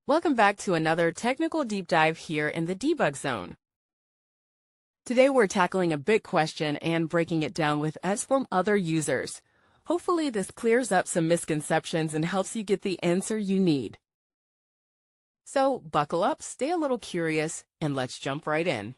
Welcome back to another technical deep dive here in the debug zone. Today we're tackling a big question and breaking it down with us from other users. Hopefully this clears up some misconceptions and helps you get the answer you need. So buckle up, stay a little curious, and let's jump right in.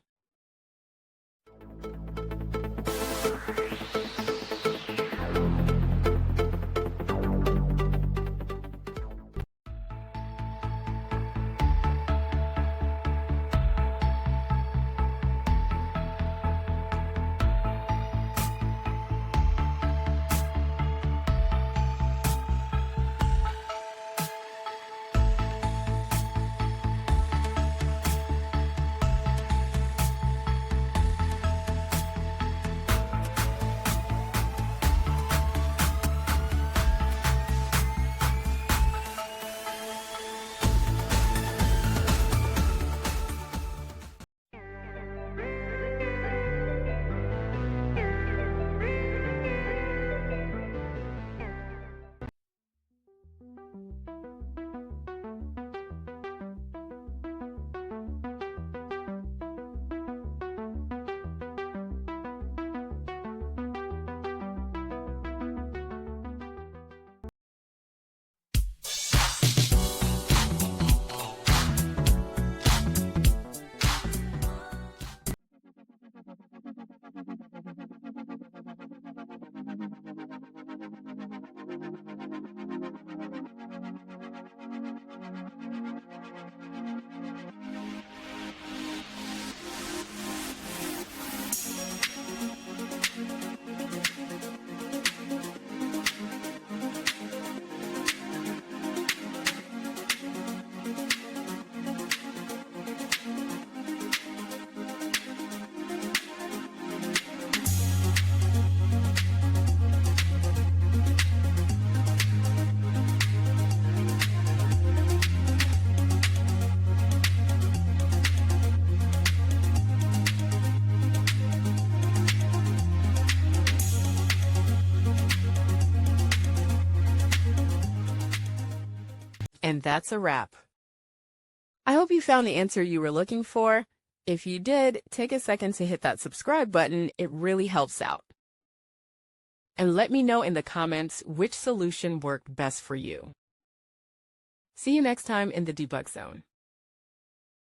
And that's a wrap. I hope you found the answer you were looking for. If you did, take a second to hit that subscribe button. It really helps out. And let me know in the comments which solution worked best for you. See you next time in the debug zone.